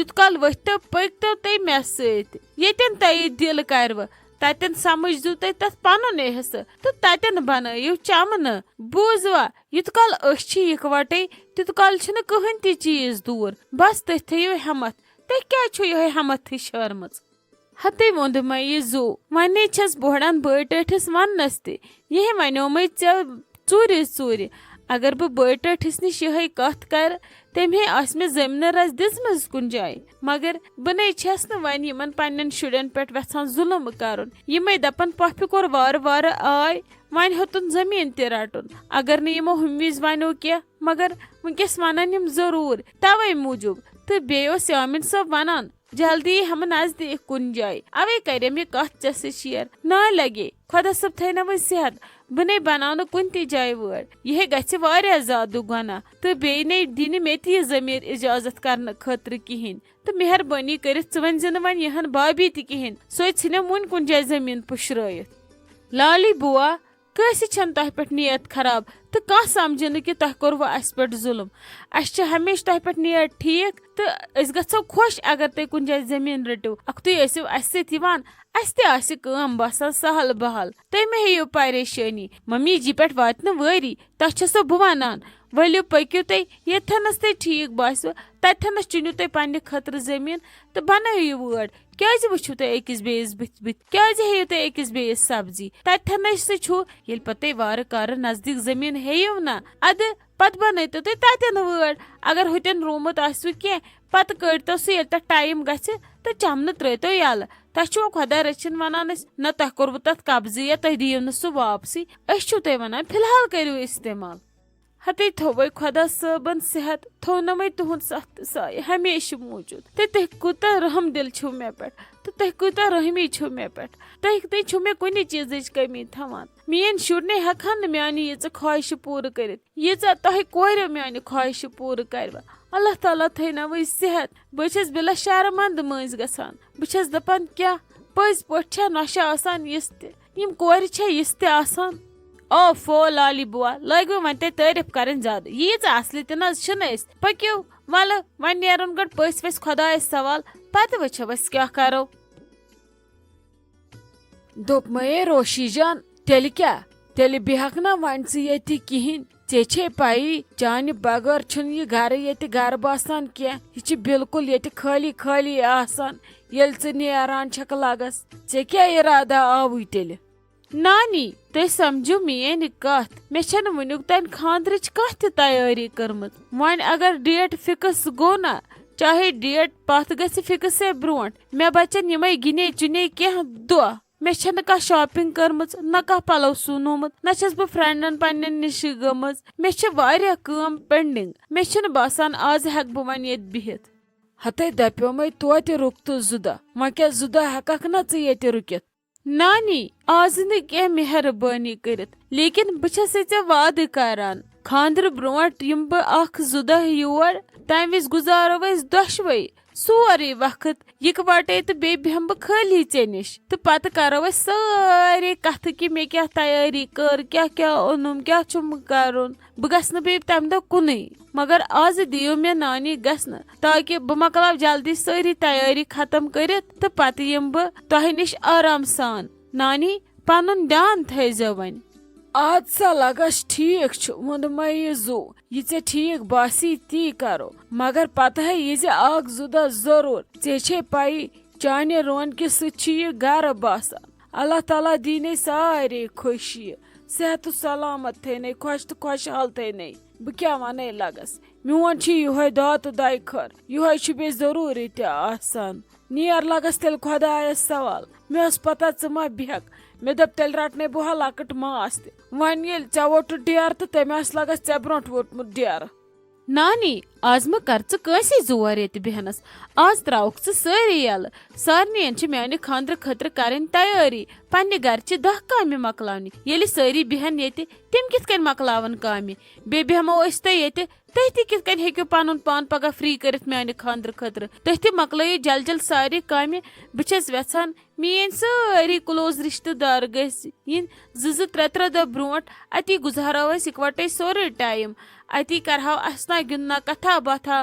تیُت کال ؤتھۍتو پٔکۍتو تُہۍ مےٚ سۭتۍ ییٚتٮ۪ن تۄہہِ دِل کَرِوٕ تتٮ۪ن سمجھزو تُہۍ تتھ پنُن حصہٕ تہٕ تتٮ۪ن بنٲیِو چمنہٕ بوٗزوا یوٗت کال أسۍ چھِ اِکوٹے تیوٗت کال چھُنہٕ کٕہٕنۍ تہِ چیٖز دوٗر بس تُہۍ تھٲیِو ہٮ۪متھ تُہۍ کیٛازِ چھُو یِہوے ہٮ۪متھٕے شٲرمٕژ ہتے ووٚند مےٚ یہِ زو وۄنۍ چھس بوٚڑن بٲے ٹٲٹھِس وننس تہِ یہِ ونیو مے ژےٚ ژوٗرِ ژوٗرِ اگر بہٕ بٲے ٹٲٹھِس نِش یِہے کتھ کرٕ تٔمۍ آسہِ مےٚ زٔمیٖنہٕ رژھ دِژمٕژ کُنہِ جایہِ مگر بہٕ نَے چھس نہٕ وۄنۍ یِمن پننٮ۪ن شُرٮ۪ن پٮ۪ٹھ وٮ۪ژھان ظُلم کرُن یِمے دپان پۄپھِ کوٚر وارٕ وارٕ آے وۄنۍ ہیوٚتُن زٔمیٖن تہِ رٹُن اگر نہٕ یِمو ہُمہِ وِزِ ونیو کینٛہہ مگر ونکیٚس ونن یِم ضروٗر توے موٗجوٗب تہٕ بیٚیہِ اوس یامین صٲب ونان جلدی یی ہم نزدیٖک کُنہِ جایہِ اوے کریم یہِ کتھ ژےٚ سۭتۍ شیر نا لگے خۄدا صٲب تھٲینو صحت بہٕ نَے بناو نہٕ کُنہِ تہِ جایہِ وٲر یِہے گژھِ واریاہ زیادٕ گۄناہ تہٕ بیٚیہِ نَے دِنہِ مےٚ تہِ یہِ ضمیٖر اِجازت کرنہٕ خٲطرٕ کِہینۍ تہٕ مہربٲنی کٔرِتھ ژٕ ؤنۍ زِ نہٕ وۄنۍ یِہن بابی تہِ کِہینۍ سۄ ژھٕنٮ۪م وُنہِ کُنہِ جایہِ زٔمیٖن پُشرٲیِتھ لالی بُوا کٲنٛسہِ چھنہٕ تۄہہِ پٮ۪ٹھ نیت خراب تہٕ کانٛہہ سمجھِ نہٕ کہِ تۄہہِ کوٚروٕ اسہِ پٮ۪ٹھ ظُلم اسہِ چھِ ہمیشہٕ تۄہہِ پٮ۪ٹھ نیت ٹھیٖک تہٕ أسۍ گژھو خۄش اگر تُہۍ کُنہِ جایہِ زٔمیٖن رٔٹِو اکھتُے ٲسِو اسہِ سۭتۍ یِوان اسہِ تہِ آسہِ کٲم باسان سہل بحل تُہۍ مہ ہیٚیِو پریشٲنی ممی جی پٮ۪ٹھ واتہِ نہٕ وٲری تۄہہِ چھسو بہٕ ونان ؤلِو پٔکِو تُہۍ ییٚتھنس تۄہہِ ٹھیٖک باسِوٕ تتھٮ۪نس چُنِو تُہۍ پننہِ خٲطرٕ زٔمیٖن تہٕ بنٲیِو وٲر کیٛازِ وٕچھِو تُہۍ أکِس بیٚیِس بٕتھِ بٕتھِ کیٛازِ ہیٚیِو تُہۍ أکِس بیٚیِس سبزی تتھٮ۪نسٕے چھُ ییٚلہِ پتہٕ تُہۍ وارٕ کارٕ نزدیٖک زٔمیٖن ہیٚیِو نا ادٕ پتہٕ بنٲیتو تُہۍ تتٮ۪ن وٲر اگر ہُتٮ۪ن روٗمُت آسوٕ کینٛہہ پتہٕ کٔڑۍتو سُہ ییٚلہِ تتھ ٹایم گژھِ تہٕ چمنہٕ ترٲیتو یلہٕ تۄہہِ چھُوا خۄدا رٔچھِنۍ ونان أسۍ نہ تۄہہِ کوٚروٕ تتھ قبضہٕ یا تُہۍ دِیِو نہٕ سُہ واپسٕے أسۍ چھِو تۄہہِ ونان فلحال کٔرِو استعمال ہتے تھوٚوے خۄدا صٲبن صحت تھوٚونمے تُہُنٛد سخ تہٕ سایہِ ہمیشہٕ موٗجوٗد تُہۍ کوٗتاہ رحم دل چھِو مےٚ پٮ۪ٹھ تہٕ تُہۍ کوٗتاہ رحمی چھِو مےٚ پٮ۪ٹھ تُہۍ چھِو مےٚ کُنہِ چیٖزٕچ کٔمی تھاوان میٲنۍ شُرۍ نَے ہٮ۪کہن نہٕ میانہِ ییٖژٕ خواہشہٕ پوٗرٕ کٔرِتھ ییٖژاہ تۄہہِ کوریو میانہِ خواہشہٕ پوٗرٕ کروٕ اللہ تعالیٰ تھٲینوے صحت بہٕ چھس بِلا شرمنٛد مٔنٛزۍ گژھان بہٕ چھس دپان کیٛاہ پٔزۍ پٲٹھۍ چھا نۄشہِ آسان یِژھ تہِ یِم کورِ چھا یِژھ تہِ آسان اوفو لالی بُوا لٲگِو وۄنۍ تۄہہِ تعریٖف کرٕنۍ زیادٕ ییٖژ اصلہِ تہِ نہ حظ چھِنہٕ أسۍ پٔکِو ولہٕ وۄنۍ نیرُن گۄڈٕ پٔژھۍ ؤژھۍ خۄدایس سوال پتہٕ وٕچھو أسۍ کیٛاہ کرو دوٚپ مے روشی جان تیٚلہِ کیٛاہ تیٚلہِ بیہکھ نا وۄنۍ ژٕ ییٚتہِ کِہینۍ ژےٚ چھے پایی چانہِ بغٲر چھُنہٕ یہِ گرٕ ییٚتہِ گرٕ باسان کینٛہہ یہِ چھِ بالکُل ییٚتہِ خٲلی خٲلی آسان ییٚلہِ ژٕ نیران چھکھ لگس ژےٚ کیٛاہ اِرادہ آوٕے تیٚلہِ نانی تُہۍ سمجھِو میٲنۍ کتھ مےٚ چھنہٕ وُنیُک تانۍ خاندرٕچ کانٛہہ تہِ تیٲری کٔرمٕژ وۄنۍ اگر ڈیٹ فِکٕس گوٚو نا چاہے ڈیٹ پتھ گژھِ فِکٕس ہے برونٛٹھ مےٚ بچن یِمے گِنے چُنے کینٛہہ دۄہ مےٚ چھنہٕ کانٛہہ شاپنگ کٔرمٕژ نہ کانٛہہ پلو سُونومُت نہ چھس بہٕ فرینڈن پننٮ۪ن نِش گٔمٕژ مےٚ چھِ واریاہ کٲم پینڈنگ مےٚ چھُنہٕ باسان آز ہٮ۪کہٕ بہٕ وۄنۍ ییٚتہِ بِہِتھ ہتے دپیو مے توتہِ رُکتہٕ 2 دۄہ وۄنۍ کیٛاہ 2 دۄہ ہٮ۪ککھ نا ژٕ ییٚتہِ رُکِتھ نانی آز نہٕ کینٛہہ مہربٲنی کٔرِتھ لیکن بہٕ چھسے ژےٚ وعدٕ کران خاندرٕ برونٛٹھ یِم بہٕ 1-2 دۄہ یور تمہِ وِزِ گُزارو أسۍ دۄشوے سورُے وقت یِکوٹے تہٕ بیٚیہِ بیہمہٕ بہٕ خٲلی ژےٚ نِش تہٕ پتہٕ کرو أسۍ سٲری کتھٕ کہِ مےٚ کیٛاہ تیٲری کٔر کیٛاہ کیٛاہ اوٚنُم کیٛاہ چھُم کرُن بہٕ گژھٕ نہٕ بیٚیہِ تمہِ دۄہ کُنُے مگر آزٕ دِیِو مےٚ نانی گژھنہٕ تاکہِ بہٕ مۄکلاو جلدی سٲری تیٲری ختم کٔرِتھ تہٕ پتہٕ یِمہٕ بہٕ تۄہہِ نِش آرام سان نانی پنُن دیان تھٲیزیو وۄنۍ اد سا لگس ٹھیٖک چھُ ووٚن مے یہِ زو یہِ ژےٚ ٹھیٖک باسی تی کرو مگر پتہٕ ہے یی زِ 1-2 دۄہ ضروٗر ژےٚ چھے پایی چانہِ رونقہِ سۭتۍ چھُ یہِ گرٕ باسان اللہ تعالیٰ دیٖنے سارے خوشی صحت و سلامت تھٲینے خۄش تہٕ خۄشحال تھٲینے بہٕ کیٛاہ ونے لگس میون چھُ یِہوے دعا تہٕ دعاے خٲر یِہوے چھُ بیٚیہِ ضروٗری تہِ آسان نیر لگس تیٚلہِ خۄدایس سوال مےٚ ٲس پتہ ژٕ ما بیہکھ مےٚ دوٚپ تیٚلہِ رٹنے بہٕ ہا لۄکٕٹ ماس تہِ وۄنۍ ییٚلہِ ژےٚ ووٚٹُتھ ڈیرٕ تہٕ تٔمۍ آسہِ لگس ژےٚ برونٛٹھ ووٚٹمُت ڈیرٕ نانی آز مہ کر ژٕ کٲنسے زور ییٚتہِ بیہنس آز تراوکھ ژٕ سٲری یلہٕ سارنٕین چھِ میانہِ خاندرٕ خٲطرٕ کرٕنۍ تیٲری پننہِ گرچہِ 10 کامہِ مۄکلاونہِ ییٚلہِ سٲری بیہن ییٚتہِ تِم کِتھ کٔنۍ مۄکلاون کامہِ بیٚیہِ بیہمو أسۍ تۄہہِ ییٚتہِ تُہۍ تہِ کِتھ کٔنۍ ہیٚکِو پنُن پان پگاہ فری کٔرِتھ میانہِ خاندرٕ خٲطرٕ تُہۍ تہِ مۄکلٲیِو جل جل سارے کامہِ بہٕ چھس یژھان میٲنۍ سٲری کلوز رشتہٕ دار گٔژھۍ یِنۍ 2-3 دۄہ برونٛٹھ اتی گُزارو أسۍ اِکوٹے سورُے ٹایم اتی کرہو اسنا گِنٛدنا کتھا باتھا